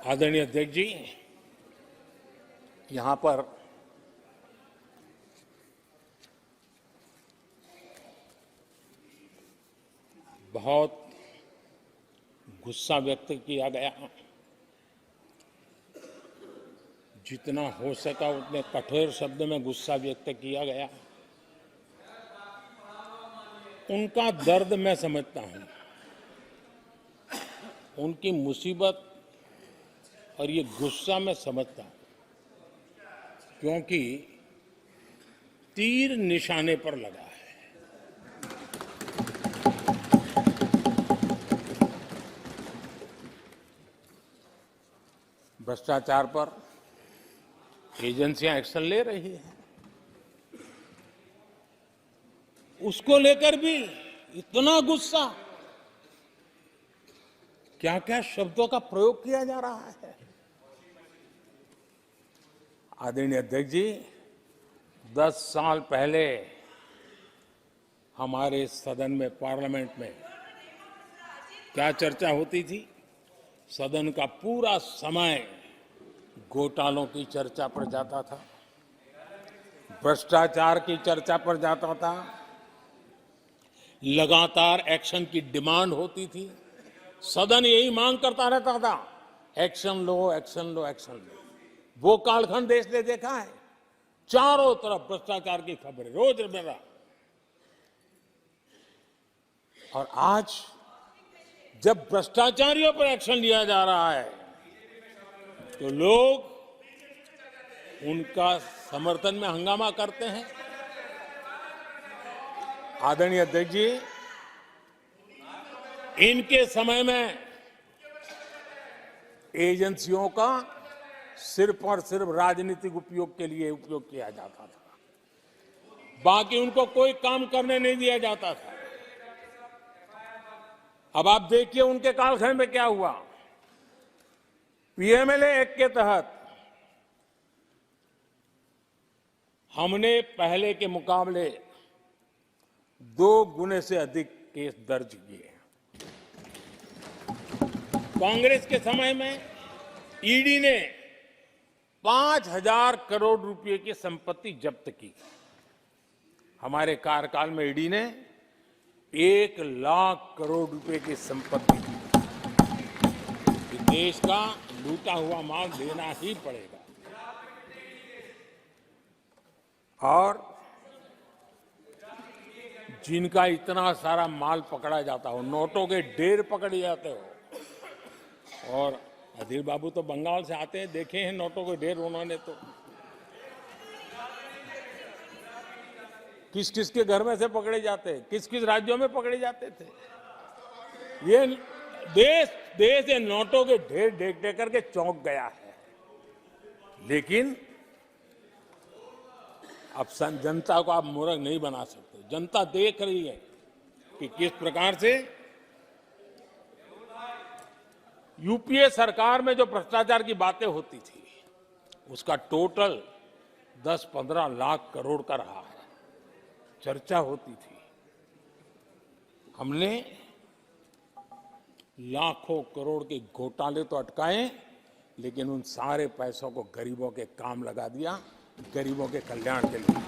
आदरणीय अध्यक्ष जी, यहां पर बहुत गुस्सा व्यक्त किया गया। जितना हो सका उतने कठोर शब्द में गुस्सा व्यक्त किया गया। उनका दर्द मैं समझता हूं, उनकी मुसीबत और ये गुस्सा मैं समझता हूं, क्योंकि तीर निशाने पर लगा है। भ्रष्टाचार पर एजेंसियां एक्शन ले रही हैं, उसको लेकर भी इतना गुस्सा, क्या क्या शब्दों का प्रयोग किया जा रहा है। आदरणीय अध्यक्ष जी, 10 साल पहले हमारे सदन में, पार्लियामेंट में क्या चर्चा होती थी? सदन का पूरा समय घोटालों की चर्चा पर जाता था, भ्रष्टाचार की चर्चा पर जाता था, लगातार एक्शन की डिमांड होती थी। सदन यही मांग करता रहता था, एक्शन लो, एक्शन लो, एक्शन लो। वो कालखंड देश ने देखा है, चारों तरफ भ्रष्टाचार की खबरें रोजमर्रा। और आज जब भ्रष्टाचारियों पर एक्शन लिया जा रहा है तो लोग उनका समर्थन में हंगामा करते हैं। आदरणीय अध्यक्ष जी, इनके समय में एजेंसियों का सिर्फ और सिर्फ राजनीतिक उपयोग के लिए उपयोग किया जाता था, बाकी उनको कोई काम करने नहीं दिया जाता था। अब आप देखिए उनके कालखंड में क्या हुआ। पीएमएलए एक्ट के तहत हमने पहले के मुकाबले 2 गुने से अधिक केस दर्ज किए। कांग्रेस के समय में ईडी ने 5,000 करोड़ रुपए की संपत्ति जब्त की। हमारे कार्यकाल में ईडी ने 1 लाख करोड़ रुपए की संपत्ति की। देश का लूटा हुआ माल देना ही पड़ेगा। और जिनका इतना सारा माल पकड़ा जाता हो, नोटों के ढेर पकड़े जाते हो, और अधीर बाबू तो बंगाल से आते हैं, देखे हैं नोटों के ढेर उन्होंने। तो किस किस के घर में से पकड़े जाते, किस किस राज्यों में पकड़े जाते थे। ये देश ये नोटों के ढेर देख देख करके चौंक गया है। लेकिन अब जनता को आप मूर्ख नहीं बना सकते। जनता देख रही है कि किस प्रकार से यूपीए सरकार में जो भ्रष्टाचार की बातें होती थी, उसका टोटल 10-15 लाख करोड़ का रहा है। चर्चा होती थी। हमने लाखों करोड़ के घोटाले तो अटकाए, लेकिन उन सारे पैसों को गरीबों के काम लगा दिया, गरीबों के कल्याण के लिए।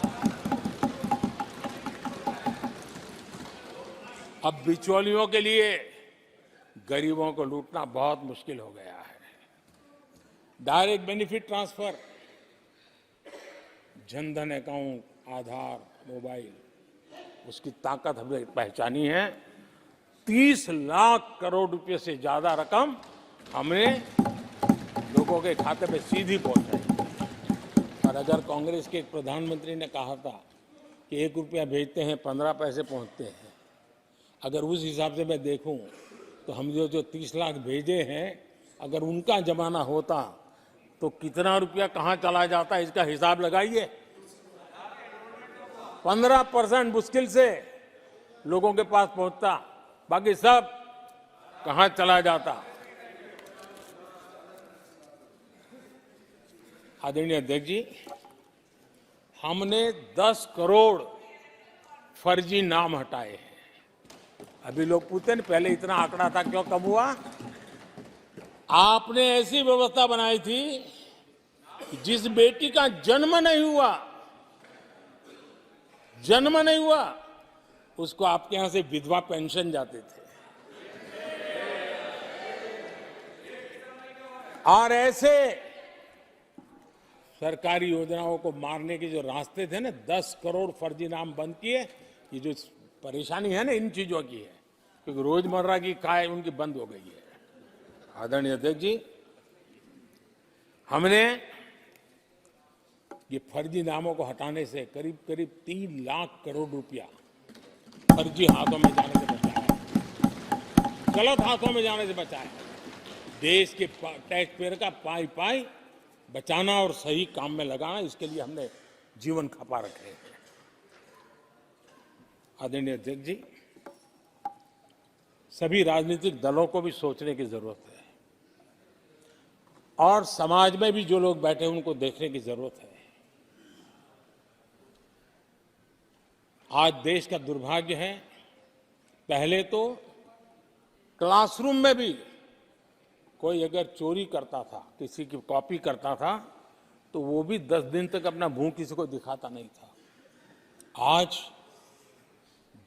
अब बिचौलियों के लिए गरीबों को लूटना बहुत मुश्किल हो गया है। Direct benefit transfer, Jan Dhan account, आधार, मोबाइल, उसकी ताकत हमने पहचानी है। 30 लाख करोड़ रुपए से ज्यादा रकम हमने लोगों के खाते में सीधी पहुंचाई। और अगर कांग्रेस के एक प्रधानमंत्री ने कहा था कि 1 रुपया भेजते हैं 15 पैसे पहुंचते हैं, अगर उस हिसाब से मैं देखूं तो हम जो 30 लाख भेजे हैं, अगर उनका जमाना होता तो कितना रुपया कहां चला जाता, इसका हिसाब लगाइए। 15% मुश्किल से लोगों के पास पहुंचता, बाकी सब कहां चला जाता। आदरणीय अध्यक्ष जी, हमने 10 करोड़ फर्जी नाम हटाए हैं। अभी लोग पूछते हैं पहले इतना आंकड़ा था, क्यों कम हुआ? आपने ऐसी व्यवस्था बनाई थी कि जिस बेटी का जन्म नहीं हुआ उसको आपके यहां से विधवा पेंशन जाते थे। और ऐसे सरकारी योजनाओं को मारने के जो रास्ते थे ना, 10 करोड़ फर्जी नाम बंद किए। ये जो परेशानी है ना इन चीजों की है, क्योंकि रोजमर्रा की काय उनकी बंद हो गई है। आदरणीय अध्यक्ष जी, हमने ये फर्जी नामों को हटाने से करीब करीब 3 लाख करोड़ रुपया फर्जी हाथों में जाने से बचाया, गलत हाथों में जाने से बचाया। देश के टैक्स पेयर का पाई पाई बचाना और सही काम में लगाना, इसके लिए हमने जीवन खपा रखे हैं। आदरणीय अध्यक्ष जी, सभी राजनीतिक दलों को भी सोचने की जरूरत है और समाज में भी जो लोग बैठे हैं उनको देखने की जरूरत है। आज देश का दुर्भाग्य है, पहले तो क्लासरूम में भी कोई अगर चोरी करता था, किसी की कॉपी करता था, तो वो भी 10 दिन तक अपना मुंह किसी को दिखाता नहीं था। आज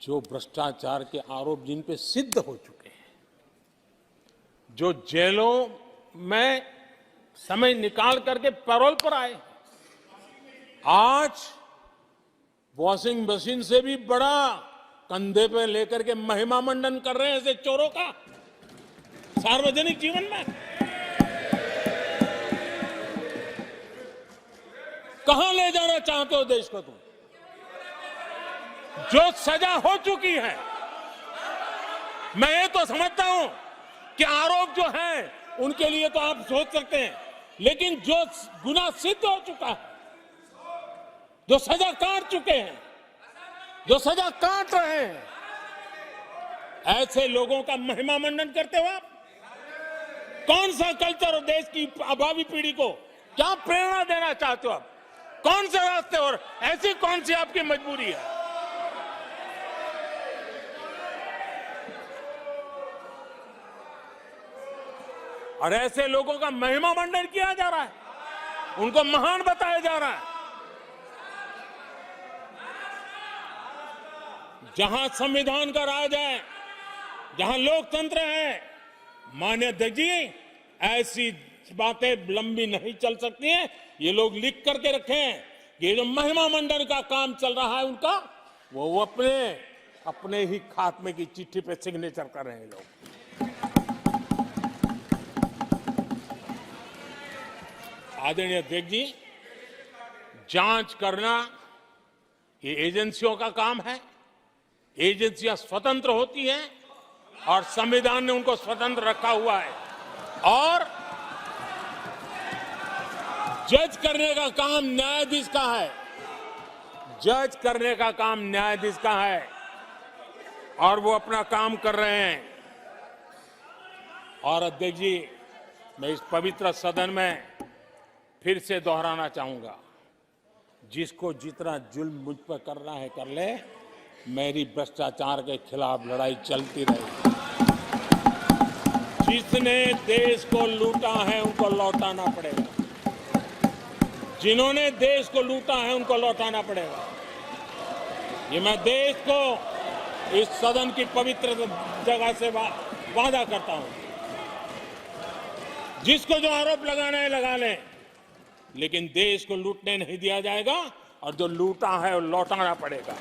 जो भ्रष्टाचार के आरोप जिन पे सिद्ध हो चुके हैं, जो जेलों में समय निकाल करके पैरोल पर आए, आज वॉशिंग मशीन से भी बड़ा कंधे पे लेकर के महिमा मंडन कर रहे हैं ऐसे चोरों का सार्वजनिक जीवन में। कहां ले जाना चाहते हो देश को तुम? जो सजा हो चुकी है, मैं ये तो समझता हूं कि आरोप जो है उनके लिए तो आप सोच सकते हैं, लेकिन जो गुनाह सिद्ध हो चुका है, जो सजा काट चुके हैं, जो सजा काट रहे हैं, ऐसे लोगों का महिमा मंडन करते हो आप? कौन सा कल्चर और देश की भावी पीढ़ी को क्या प्रेरणा देना चाहते हो आप? कौन से रास्ते और ऐसी कौन सी आपकी मजबूरी है? और ऐसे लोगों का महिमा मंडन किया जा रहा है, उनको महान बताया जा रहा है। जहां संविधान का राज है, जहां लोकतंत्र है, माननीय अध्यक्ष जी, ऐसी बातें लंबी नहीं चल सकती हैं। ये लोग लिख करके रखें कि ये जो महिमा मंडन का काम चल रहा है उनका, वो अपने ही खात्मे की चिट्ठी पे सिग्नेचर कर रहे हैं लोग। आदरणीय अध्यक्ष जी, जांच करना ये एजेंसियों का काम है। एजेंसियां स्वतंत्र होती हैं और संविधान ने उनको स्वतंत्र रखा हुआ है, और जज करने का काम न्यायाधीश का है। जज करने का काम न्यायाधीश का है और वो अपना काम कर रहे हैं। और अध्यक्ष जी, मैं इस पवित्र सदन में फिर से दोहराना चाहूंगा, जिसको जितना जुल्म मुझ पर करना है कर ले, मेरी भ्रष्टाचार के खिलाफ लड़ाई चलती रहेगी। जिसने देश को लूटा है उनको लौटाना पड़ेगा, जिन्होंने देश को लूटा है उनको लौटाना पड़ेगा। ये मैं देश को इस सदन की पवित्र जगह से वादा करता हूं। जिसको जो आरोप लगाना है लगा लें, लेकिन देश को लूटने नहीं दिया जाएगा और जो लूटा है वो लौटाना पड़ेगा।